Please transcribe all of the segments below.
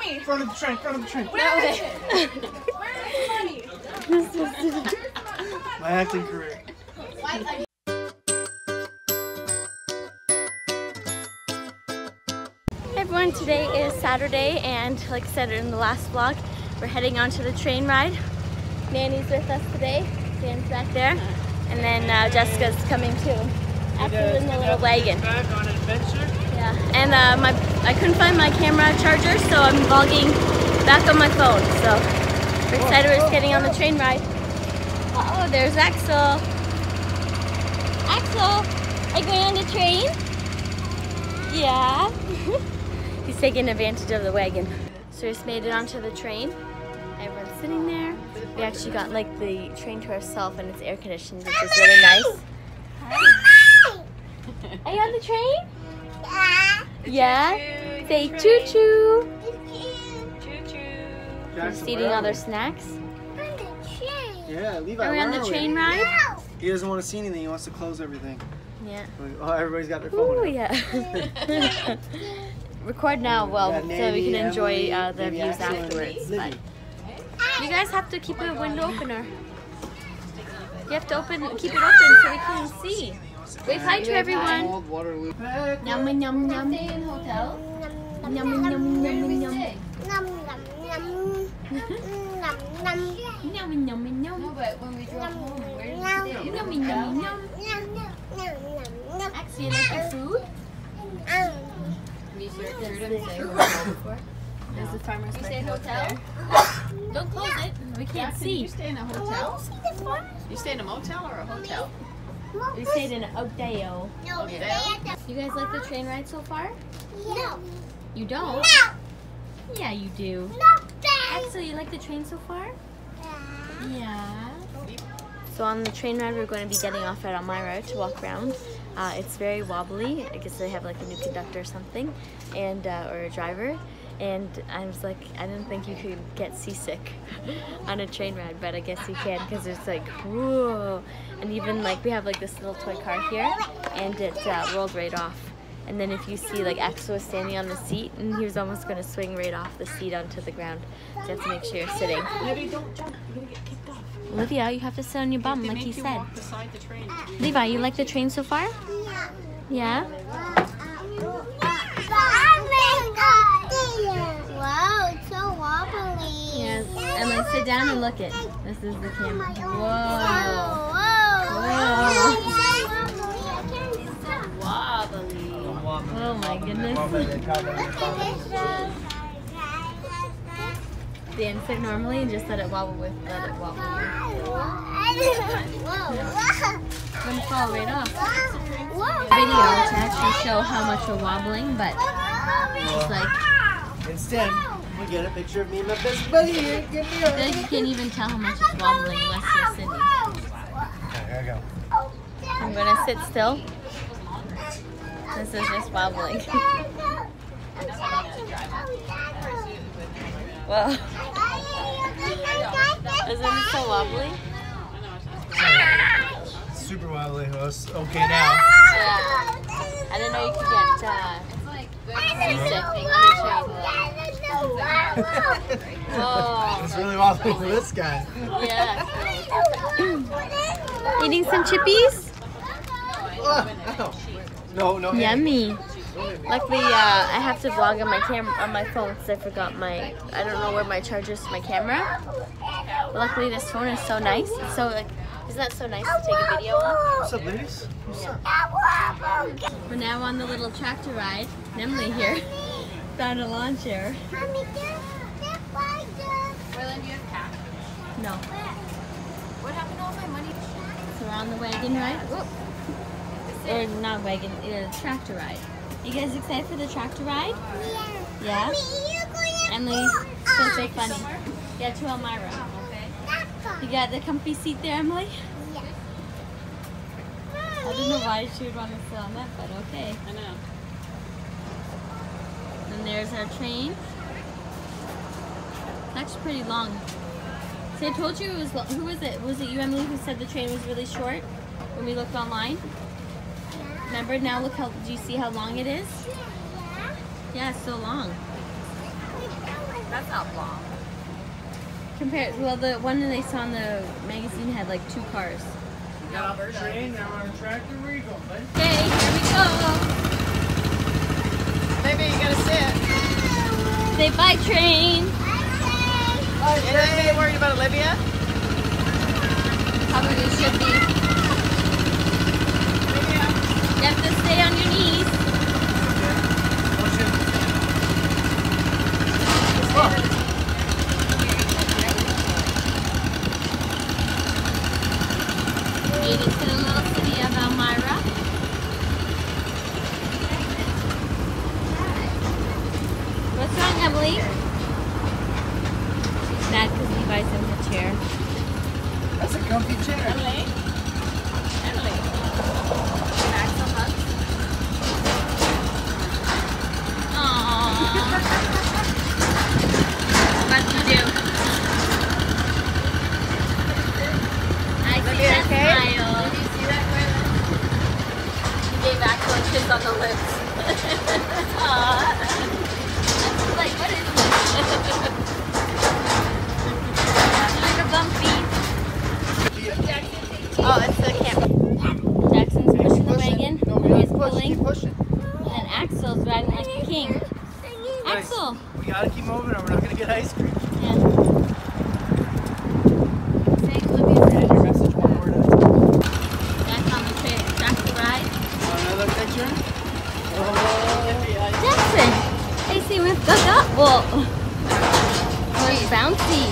me. Front of the train, front of the train. Where is it? Where is the money? My acting career. Hey everyone, today is Saturday and like I said in the last vlog, we're heading on to the train ride. Nanny's with us today, Dan's back there, and then Jessica's coming too. Actually in the little wagon. Back on an adventure. Yeah, and I couldn't find my camera charger, so I'm vlogging back on my phone. So we're excited, we're just getting on the train ride. Uh oh, there's Axel. Axel, are you going on the train? Yeah. He's taking advantage of the wagon. So we just made it onto the train. Everyone's sitting there. We actually got like the train to ourselves and it's air conditioned, which is really nice. Are you on the train? Yeah. Say choo choo. Choo choo. Just eating all their snacks. Yeah, Levi. Are we on the train ride? He doesn't want to see anything. He wants to close everything. Yeah. Oh, everybody's got their phone. Oh yeah. Record now, well, so we can enjoy the views afterwards. But you guys have to keep the window opener. You have to keep it open so we can see. Wave hi to everyone. Waterloo. Yum yum yum. Stay in hotel. Yum yum yum yum yum. Yum yum yum. No, but when we drove home, where did we stay? Yum yum yum. Actually, you like your food? There's the farmer's market. You stay in hotel? Don't close it. We can't see. You stay in a hotel? You stay in a motel or a hotel? We stayed in an hotel. Hotel? You guys like the train ride so far? No. You don't? No. Yeah, you do. No. Actually, you like the train so far? Yeah. So on the train ride, we're going to be getting off at Elmira to walk around. It's very wobbly. I guess they have like a new conductor or something, and or a driver. And I was like, I didn't think you could get seasick on a train ride, but I guess you can because it's like, whoa. And even like we have like this little toy car here, and it rolled right off. And then if you see like Axel was standing on the seat, and he was almost going to swing right off the seat onto the ground. So you have to make sure you're sitting. Maybe don't jump. You're gonna get kicked off. Olivia, you have to sit on your bum, They like make he you said. walk beside the train. Levi, you like the train so far? Yeah? Wow, it's so wobbly. Yes. And like sit down and look it. This is the camera. Whoa. Wobbly. Oh my goodness. Dan, sit normally and just let it wobble let it wobble. It's gonna fall right off. Video to actually show how much we're wobbling, but it's like Instead, we get a picture of me and my best buddy here. Get me up. you can't even tell how much it's wobbling unless you're sitting. Okay, here I go. I'm gonna sit still. This is just wobbling. Well, isn't it so wobbly? Super wobbly. Well, it's okay now. Yeah. I didn't know you could get seasick on the train. Whoa. It's really wobbly for this guy. Yeah. Eating some chippies? Oh, no, no. Yummy. Luckily, I have to vlog on my phone because I forgot I don't know where my charger is to my camera. But luckily, this phone is so nice. It's so like, isn't that so nice to take a video on? What's up, ladies? What's up? We're now on the little tractor ride. Emily here found a lawn chair. Well, then you have cash. No. What happened to all my money? So we're on the wagon ride. Whoop. Or not wagon, tractor ride. You guys excited for the tractor ride? Yeah. Emily's so funny. Yeah, to Elmira. You got the comfy seat there, Emily? I don't know why she would want to sit on that, but okay. I know. And there's our train. It's actually pretty long. See, I told you it was long. Who was it? Was it you, Emily, who said the train was really short when we looked online? Remember, now look how, do you see how long it is? Yeah, it's so long. That's not long. Compared, well, the one that they saw in the magazine had like 2 cars. Got off the train, now we're on track to Regal, buddy. Okay, here we go. Maybe you gotta sit. Say bye, train. Is anybody worried about Olivia? Probably should be. Olivia? You have to stay on your knees. Made it to the little city of Elmira. What's wrong, Emily? She's mad because Levi's in the chair. That's a comfy chair. Emily? Emily? Back some hugs? Aww. What to do? I see Olivia, that okay? smile. Did you see that, Greta? She gave Axel a kiss on the lips. Aww. It's like, what is this? Like a bumpy. Oh, it's the camera. Jackson's pushing the wagon. No, we He's gotta push, pulling. keep pushing. And Axel's riding like a king. Nice. Axel! We gotta keep moving or we're not gonna get ice cream. Yeah. Saying Your Olivia's message, one word at a time. back on the train. Back to ride. Another picture? Oh, Jackson! Hey, see, we've got that. Well, oh, it's bouncy.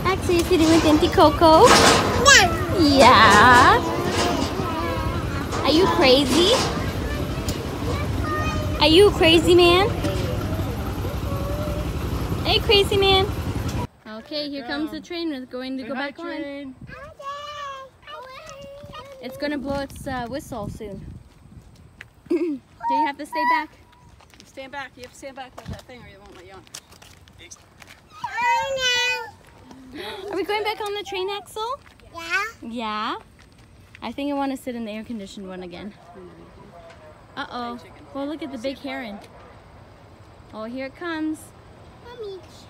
Axel, you sitting with Auntie Coco? Yeah. Are you crazy? Are you a crazy man? Hey, crazy man. Okay, here comes the train. We're going to go back on. It's going to blow its whistle soon. Do you have to stay back? Stand back. You have to stand back with that thing or they won't let you on. Are we going back on the train, Axel? Yeah. Yeah. I think I want to sit in the air-conditioned one again. Uh-oh. Well, look at the big heron. Oh, here it comes. Mommy, that's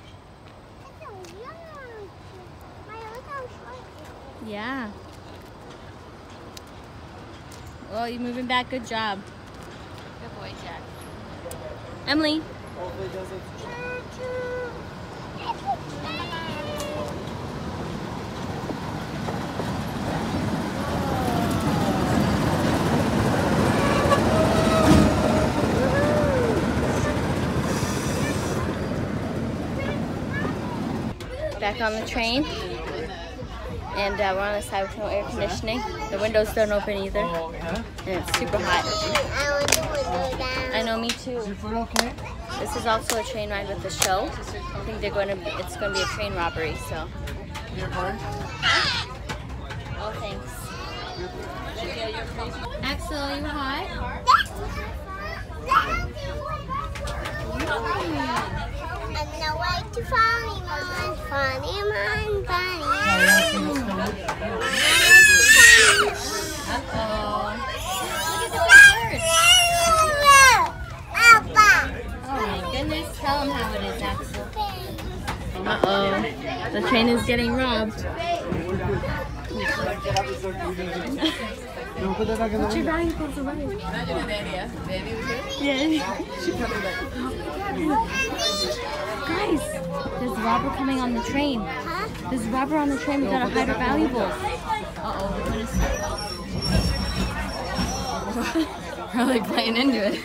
so young. Look how short. Yeah. Oh, you're moving back. Good job. Good boy, Jack. Emily. hopefully it doesn't. Back on the train, and we're on the side with no air conditioning. The windows don't open either, and it's super hot. I want the window down. I know, me too. Is your foot okay? This is also a train ride with the show. I think it's going to be a train robbery. So. Your card? Oh, thanks. Axel, are you hot? On the way to Funny Man, Funny Man. Uh-oh. Oh my goodness, tell them how it is, Axel. Uh-oh, the train is getting robbed. No, put that back in the Put your window. valuables away. Imagine if Danny was here. Yeah. She coming back. Guys, there's a robber coming on the train. There's a robber on the train. We gotta hide our valuables. Uh-oh, we're gonna see. Really playing into it.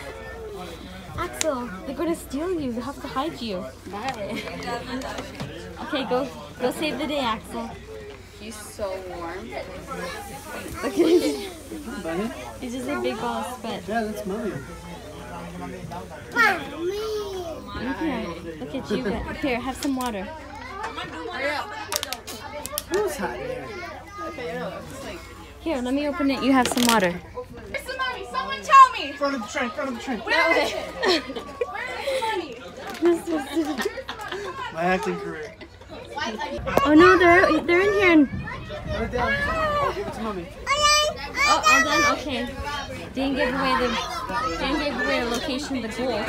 Axel, they're gonna steal you. They have to hide you. Okay, go save the day, Axel. He's so warm. Look at him. Bunny? He's just a big ball of sweat. Yeah, that's Mommy. Look at you. Here, have some water. Hurry up. Who's hot here? Okay, no, it's like... Here, let me open it. You have some water. Somebody, someone tell me! Front of the train, front of the train. Where is it? Where is the money? My acting career. Oh no, they're in here. Put it down. I'll give it to Mommy. Oh, all done? Okay. Didn't give away the Dan gave away the location of the gold.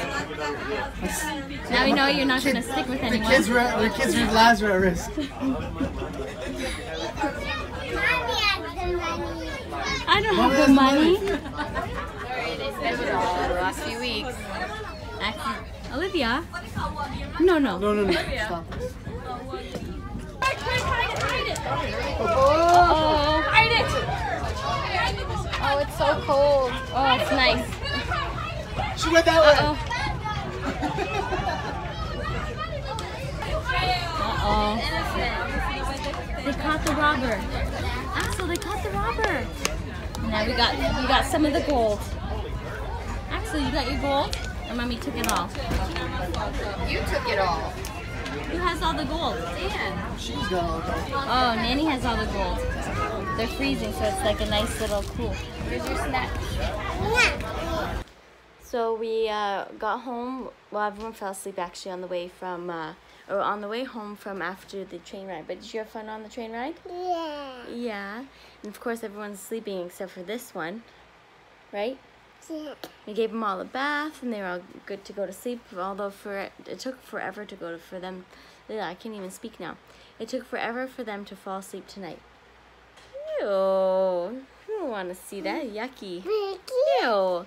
Now we know you're not going to stick with anyone. The kids' lives are at risk. I don't have the money. Sorry, they spent it all the last few weeks. Olivia? No. No. Stop. Oh, Hide it! oh, it's so cold. Oh, it's nice. She went that way. Uh-oh. They caught the robber. Axel, they caught the robber. Now we got some of the gold. Axel, you got your gold? Or mommy took it all? You took it all. Who has all the gold? Dan. She's got all the Oh, Nanny has all the gold. They're freezing, so it's like a nice little cool. Here's your snack. So we got home. Well, everyone fell asleep actually on the way from, or on the way home from after the train ride. But did you have fun on the train ride? Yeah. Yeah. And of course, everyone's sleeping except for this one, right? Yeah. We gave them all a bath, and they were all good to go to sleep. Although it took forever for them. I can't even speak now. It took forever for them to fall asleep tonight. Ew! I don't want to see that. Yucky. Ew.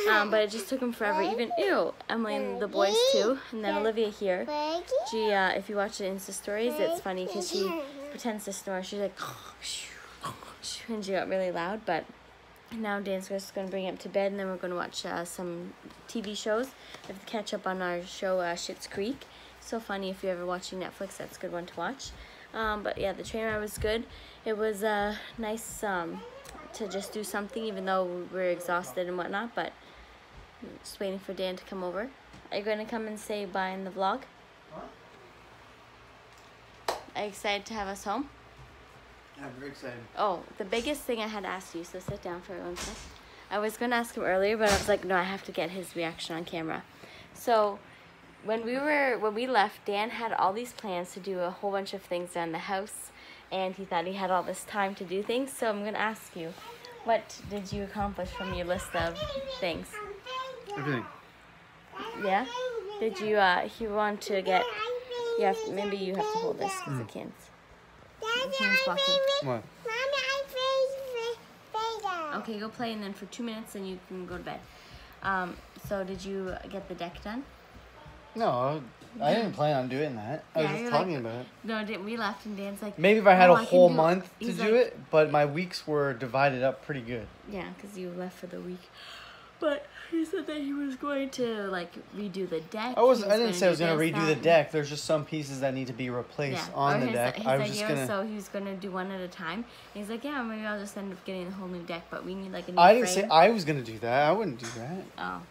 But it just took them forever. Even Emily and the boys too, and then Olivia here. She, if you watch the Insta stories, it's funny because she pretends to snore. She's like, and she got really loud, but. Now Dan's just going to bring him to bed, and then we're going to watch some TV shows. We have to catch up on our show, Schitt's Creek. So funny if you're ever watching Netflix. That's a good one to watch. But yeah, the train ride was good. It was nice to just do something, even though we were exhausted and whatnot. But just waiting for Dan to come over. Are you going to come and say bye in the vlog? Are you excited to have us home? I'm very excited. Oh, the biggest thing I had asked you, so sit down for 1 second. I was going to ask him earlier, but I was like, no, I have to get his reaction on camera. So, when we left, Dan had all these plans to do a whole bunch of things around the house, and he thought he had all this time to do things, so I'm going to ask you, what did you accomplish from your list of things? Everything. Yeah? Did you, he wanted to get, maybe you have to hold this, because it can't. What? Okay, go play, and then for 2 minutes, and you can go to bed. So did you get the deck done? No, I didn't plan on doing that. I was just talking about it. No, we left, and Dan's like... Maybe if I had a can whole do it." month to He's do like- it, but my weeks were divided up pretty good. Yeah, because you left for the week. But he said that he was going to, like, redo the deck. I didn't say I was going to redo the deck. There's just some pieces that need to be replaced on the deck. I was just going to... So he was going to do one at a time. And he's like, yeah, maybe I'll just end up getting a whole new deck, but we need, like, a new I didn't frame. say I was going to do that. I wouldn't do that. Oh.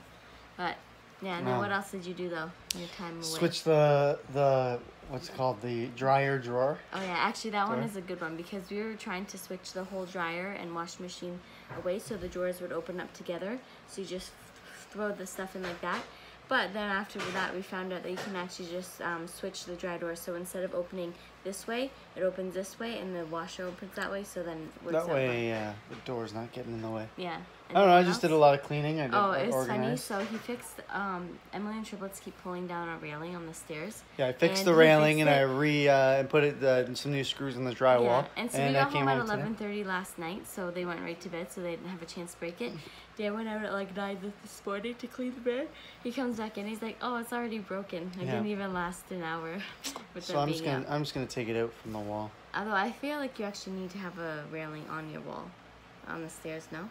But, yeah, and then what else did you do, though, in your time away? Switch the what's it called, the dryer drawer. Oh, yeah, actually, that one is a good one, because we were trying to switch the whole dryer and washing machine away so the drawers would open up together. So you just throw the stuff in like that. But then after that, we found out that you can actually just switch the dry door. So instead of opening this way, it opens this way, and the washer opens that way. So then it works That out way, the door's not getting in the way. Yeah. I don't know. I just did a lot of cleaning. I did it was organized. funny. So he fixed. Emily and Triplets keep pulling down our railing on the stairs. Yeah, I fixed And the he railing, fixed and it. I put some new screws in the drywall. Yeah, and so we I got came home at today. 11:30 last night, so they went right to bed, so they didn't have a chance to break it. Dan went out at like 9 this morning to clean the bed. He comes back in, he's like, "Oh, it's already broken. It didn't even last an hour." With So them I'm just being gonna up. I'm just gonna take it out from the wall. Although I feel like you actually need to have a railing on your wall, on the stairs. No.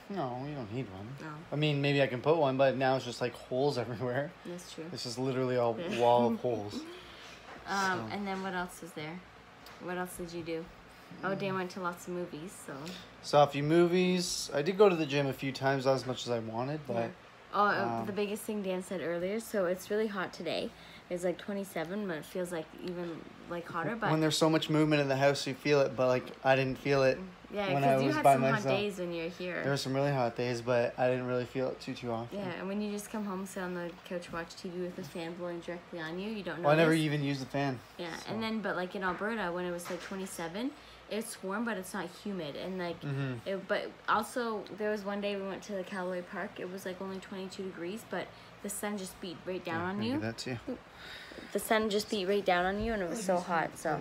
No, you don't need one. No. I mean, maybe I can put one, but now it's just like holes everywhere. That's true. This is literally a wall of holes. And then what else was there? What else did you do? Oh, Dan went to lots of movies, so. Saw a few movies. I did go to the gym a few times, not as much as I wanted, but. Yeah. Oh, the biggest thing Dan said earlier. So it's really hot today. It's like 27, but it feels like even like hotter. But When there's so much movement in the house, you feel it, but like I didn't feel it yeah, when I because you was had by some myself. hot days when you were here. There were some really hot days, but I didn't really feel it too often. Yeah, and when you just come home, sit on the couch, watch TV with the fan blowing directly on you, you don't know. Well, I never even used the fan. Yeah, so. and then but like in Alberta, when it was like 27, it's warm, but it's not humid, and like but also there was one day we went to the Callaway Park. It was like only 22 degrees, but the sun just beat right down on you. That too. The sun just beat right down on you, and it was so hot. So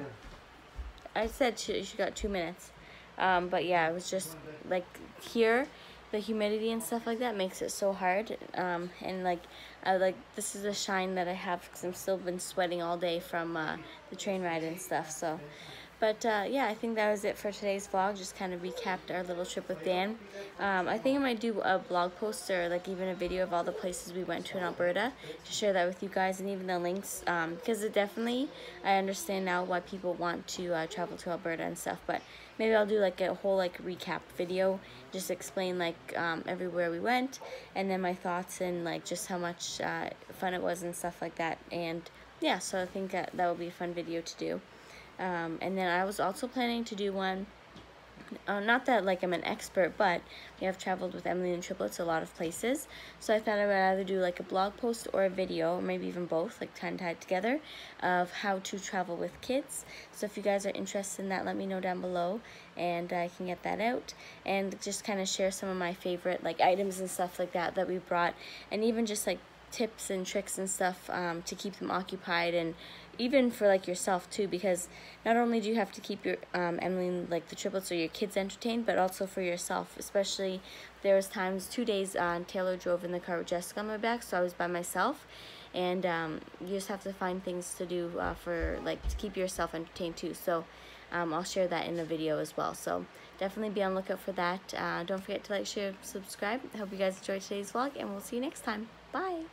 I said she got 2 minutes, but yeah, it was just like here. The humidity and stuff like that makes it so hard, and like this is a shine that I have because I'm still been sweating all day from the train ride and stuff. So but yeah, I think that was it for today's vlog. Just kind of recapped our little trip with Dan. I think I might do a blog post or like even a video of all the places we went to in Alberta to share that with you guys, and even the links, because it definitely, I understand now why people want to travel to Alberta and stuff. But maybe I'll do like a whole like recap video, just explain like everywhere we went, and then my thoughts and like just how much fun it was and stuff like that. And yeah, so I think that will be a fun video to do. And then I was also planning to do one, not that like I'm an expert, but we have traveled with Emily and triplets a lot of places, so I thought I would either do like a blog post or a video, or maybe even both, like tied together, of how to travel with kids. So if you guys are interested in that, let me know down below, and I can get that out, and just kind of share some of my favorite like items and stuff like that we brought, and even just like tips and tricks and stuff to keep them occupied, and even for like yourself too, because not only do you have to keep your Emily, like the triplets or your kids entertained, but also for yourself. Especially there was times 2 days Taylor drove in the car with Jessica on my back, so I was by myself, and you just have to find things to do for like to keep yourself entertained too. So I'll share that in a video as well, so definitely be on the lookout for that. Don't forget to like, share, subscribe. I hope you guys enjoyed today's vlog, and we'll see you next time. Bye.